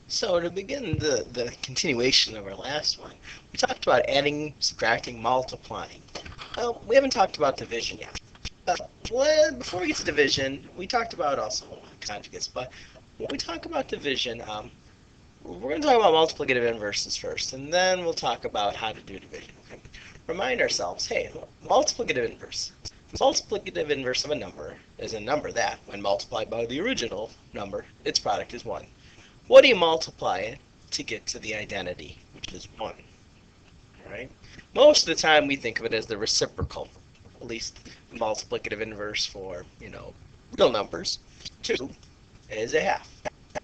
So to begin the continuation of our last one, we talked about adding, subtracting, multiplying. Well, we haven't talked about division yet. Before we get to division, we talked about also conjugates, but when we talk about division, we're going to talk about multiplicative inverses first, and then we'll talk about how to do division. Okay? Remind ourselves, hey, multiplicative inverse. Multiplicative inverse of a number is a number that, when multiplied by the original number, its product is 1. What do you multiply it to get to the identity, which is 1? All right? Most of the time we think of it as the reciprocal, at least multiplicative inverse for, real numbers. 2 is a half.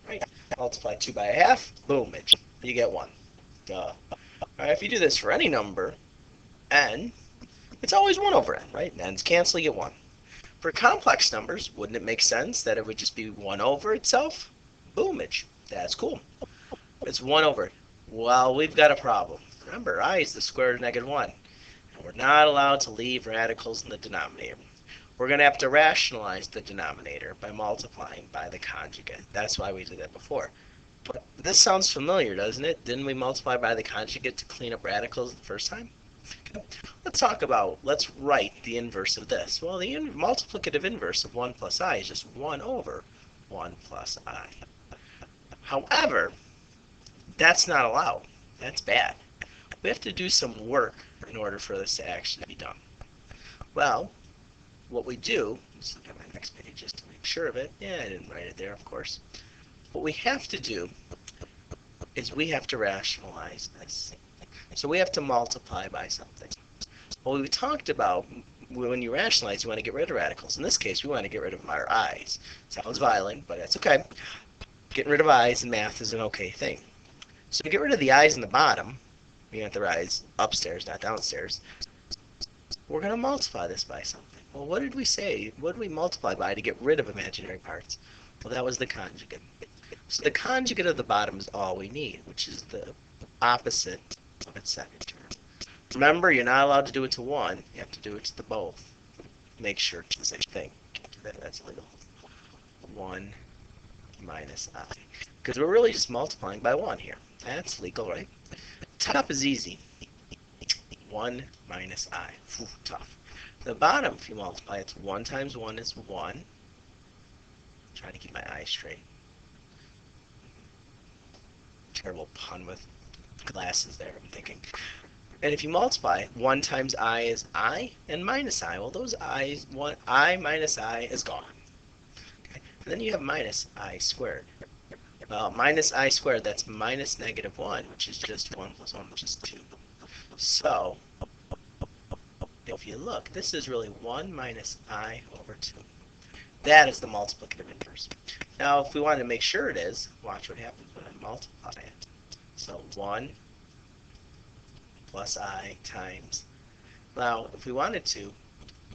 Right? Multiply 2 by a half, boom, you get 1. Duh. All right, if you do this for any number, n, it's always 1 over n, right? N's cancel, you get 1. For complex numbers, wouldn't it make sense that it would just be 1 over itself? Boomage. That's cool. It's 1 over it. Well, we've got a problem. Remember, I is the square root of -1. And we're not allowed to leave radicals in the denominator. We're going to have to rationalize the denominator by multiplying by the conjugate. That's why we did that before. But this sounds familiar, doesn't it? Didn't we multiply by the conjugate to clean up radicals the first time? Okay. Let's write the inverse of this. Well, the multiplicative inverse of 1 plus I is just 1 over 1 plus I. However, that's not allowed. That's bad. We have to do some work in order for this to actually be done. Well, what we do, let's look at my next page just to make sure of it. Yeah, I didn't write it there, of course. What we have to do is we have to rationalize this. So we have to multiply by something. Well, we talked about when you rationalize, you want to get rid of radicals. In this case, we want to get rid of our i's. Sounds violent, but that's okay. Getting rid of i's in math is an okay thing. So to get rid of the i's in the bottom, we want the i's upstairs, not downstairs, we're going to multiply this by something. Well, what did we say? What did we multiply by to get rid of imaginary parts? Well, that was the conjugate. So the conjugate of the bottom is all we need, which is the opposite of its second term. Remember, you're not allowed to do it to 1. You have to do it to the both. Make sure it's the same thing. That's illegal. 1 minus I. Because we're really just multiplying by 1 here. That's legal, right? Top is easy. 1 minus I. Whew, tough. The bottom, if you multiply, it's 1 times 1 is 1. Trying to keep my eyes straight. Terrible pun with glasses there, I'm thinking. And if you multiply, 1 times I is I, and minus I. Well, those i's, I minus I is gone. Okay. And then you have minus I squared. Well, minus I squared, that's minus -1, which is just 1 plus 1, which is 2. So, if you look, this is really 1 minus I over 2. That is the multiplicative inverse. Now, if we want to make sure it is, watch what happens when I multiply it. So 1 plus I times. Now, if we wanted to,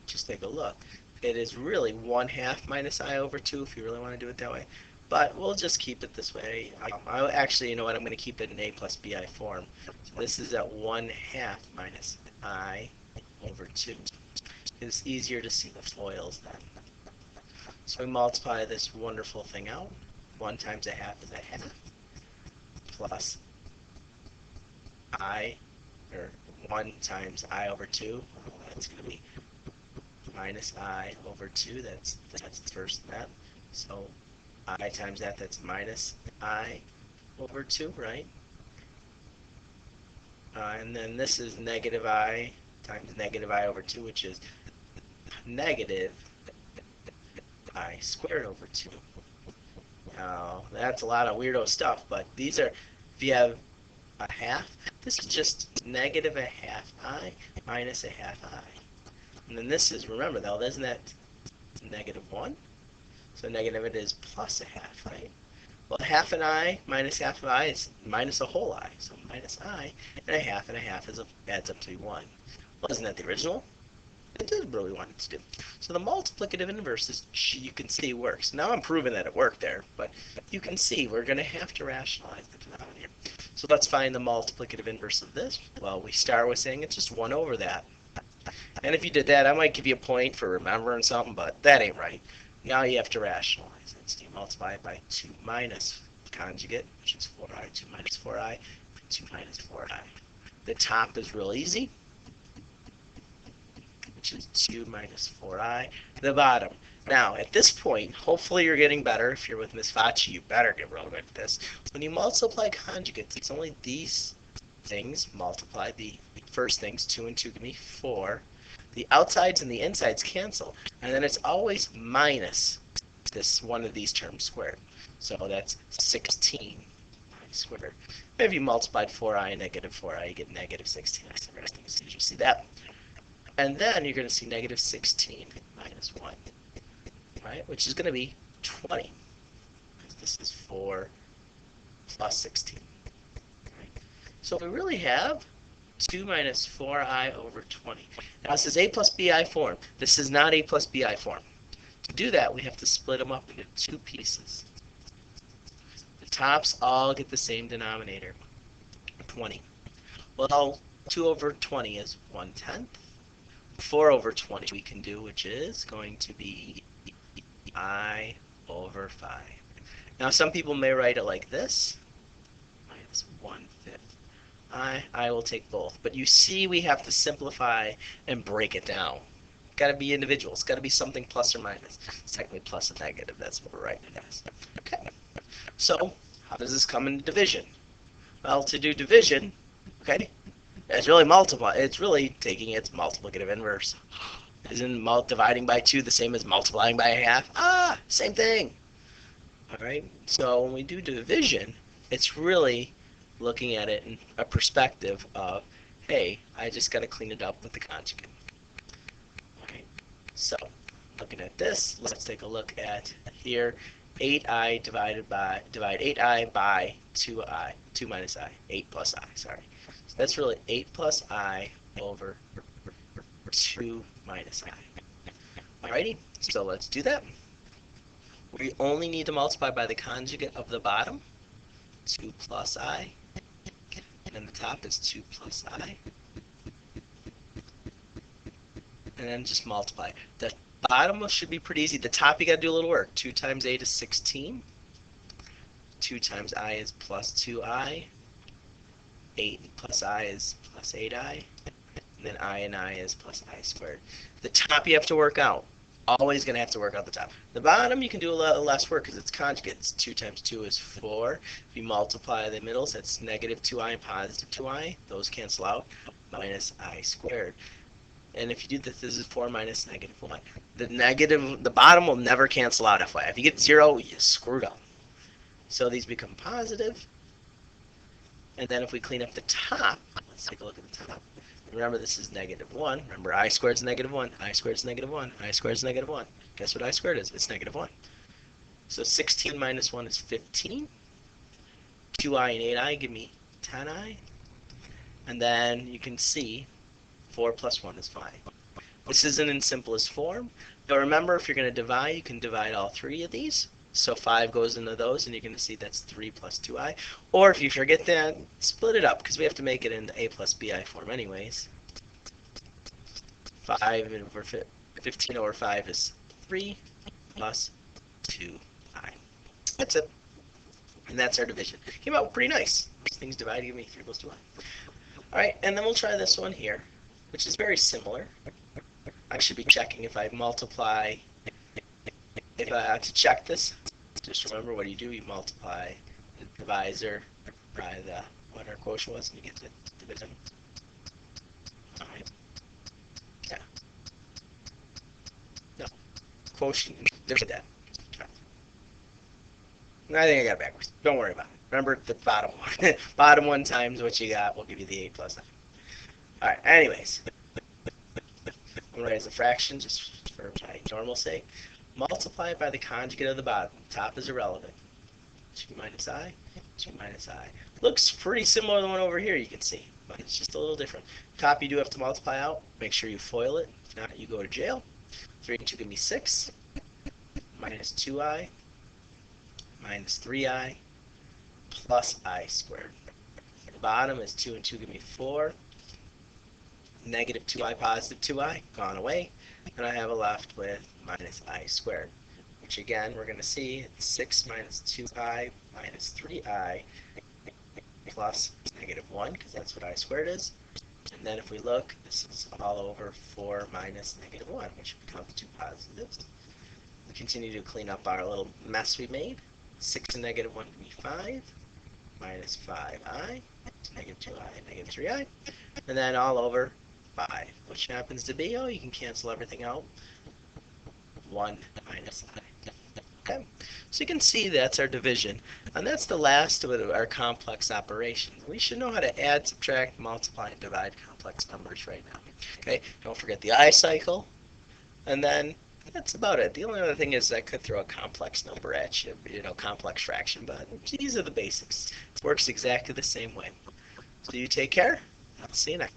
just take a look. It is really 1/2 minus I over 2 if you really want to do it that way. But we'll just keep it this way. Actually, you know what? I'm going to keep it in A plus BI form. So this is at 1/2 minus I over 2. It's easier to see the FOILs then. So we multiply this wonderful thing out. 1 times 1/2 is 1/2 plus I, or 1 times I over 2. That's going to be minus I over 2. That's the first step. So I times that, that's minus I over 2, right? And then this is negative I times negative I over 2, which is negative I squared over 2. Now, that's a lot of weirdo stuff, but these are, if you have a half, this is just negative 1/2 I minus 1/2 I. And then this is, remember though, isn't that -1? So negative it is plus 1/2, right? Well, 1/2 an I minus 1/2 of I is minus a whole I. So minus I and 1/2 adds up to be 1. Well, isn't that the original? It did what we wanted to do. So the multiplicative inverse is, you can see works. Now I'm proving that it worked there, but you can see we're going to have to rationalize the denominator. So let's find the multiplicative inverse of this. Well, we start with saying it's just 1 over that. And if you did that, I might give you a point for remembering something, but that ain't right. Now you have to rationalize it. So you multiply it by 2 minus conjugate, which is 4i, 2 minus 4i, 2 minus 4i. The top is real easy, which is 2 minus 4i. The bottom. Now, at this point, hopefully you're getting better. If you're with Miss Facci, you better get real good at this. When you multiply conjugates, it's only these things multiply the first things. 2 and 2 give me 4. The outsides and the insides cancel, and then it's always minus this one of these terms squared. So that's 16 squared. If you multiplied 4i and negative 4i, you get negative 16. That's interesting. So you see that. And then you're going to see negative 16 minus 1, right? Which is going to be 20. This is 4 plus 16. Right? So we really have 2 minus 4i over 20. Now this is a plus bi form. This is not a plus bi form. To do that, we have to split them up into two pieces. The tops all get the same denominator, 20. Well, 2 over 20 is 1/10. 4 over 20 we can do, which is going to be I over 5. Now some people may write it like this, minus 1/5. I will take both. But you see we have to simplify and break it down. Got to be individual. It's got to be something plus or minus. It's technically plus and negative. That's what we're writing it as. Okay. So how does this come into division? Well, to do division, okay, it's really multiply. It's really taking its multiplicative inverse. Isn't dividing by 2 the same as multiplying by a half? Ah, same thing. All right. So when we do division, it's really looking at it in a perspective of, hey, I just got to clean it up with the conjugate. Okay. So looking at this, let's take a look at here. 8i divide 8i by 2i, 2 minus I, 8 plus I, sorry. So that's really 8 plus I over 2 minus I. Alrighty, so let's do that. We only need to multiply by the conjugate of the bottom, 2 plus I, and then the top is 2 plus I, and then just multiply. The bottom should be pretty easy. The top you got to do a little work. 2 times 8 is 16. 2 times I is plus 2i. 8 plus I is plus 8i. And then I and I is plus I squared. The top you have to work out. Always going to have to work out the top. The bottom you can do a lot less work because it's conjugates. 2 times 2 is 4. If you multiply the middles, that's negative 2i and positive 2i. Those cancel out. Minus I squared. And if you do this, this is 4 minus negative 1. The bottom will never cancel out, FYI. If you get 0, you screwed up. So these become positive. And then if we clean up the top, let's take a look at the top. Remember, this is negative 1. Remember, I squared is negative 1. I squared is negative 1. I squared is negative 1. Guess what I squared is? It's negative 1. So 16 minus 1 is 15. 2i and 8i give me 10i. And then you can see 4 plus 1 is 5. This isn't in simplest form. But remember, if you're going to divide, you can divide all three of these. So 5 goes into those, and you're going to see that's 3 plus 2i. Or if you forget that, split it up, because we have to make it in a plus bi form anyways. 5 over 15 over 5 is 3 plus 2i. That's it. And that's our division. Came out pretty nice. Things divided give me 3 plus 2i. Alright, and then we'll try this one here, which is very similar. I should be checking if I multiply. If I have to check this, just remember what you do. You multiply the divisor by what our quotient was, and you get the division. All right. Yeah. No. Quotient. There's that. I think I got it backwards. Don't worry about it. Remember the bottom one. Bottom one times what you got will give you the 8 plus 9. All right. Anyways, I'm going to write as a fraction just for my normal sake. Multiply it by the conjugate of the bottom. Top is irrelevant. 2 minus I, 2 minus I. Looks pretty similar to the one over here, you can see, but it's just a little different. Top you do have to multiply out. Make sure you FOIL it. If not, you go to jail. 3 and 2 give me 6. Minus 2i. Minus 3i. Plus I squared. The bottom is 2 and 2 give me 4. Negative 2i, positive 2i, gone away. And I have a left with minus I squared. which again, we're going to see it's 6 minus 2i minus 3i plus negative 1, because that's what I squared is. And then if we look, this is all over 4 minus negative 1, which becomes two positives. We continue to clean up our little mess we made. 6 and negative 1 can be 5, minus 5i, negative 2i, negative 3i, and then all over 5, which happens to be, oh, you can cancel everything out, 1 minus I. Okay, so you can see that's our division, and that's the last of our complex operations. We should know how to add, subtract, multiply, and divide complex numbers right now. Okay, don't forget the I cycle, and then that's about it. The only other thing is I could throw a complex number at you, complex fraction, but these are the basics. It works exactly the same way. So you take care. I'll see you next.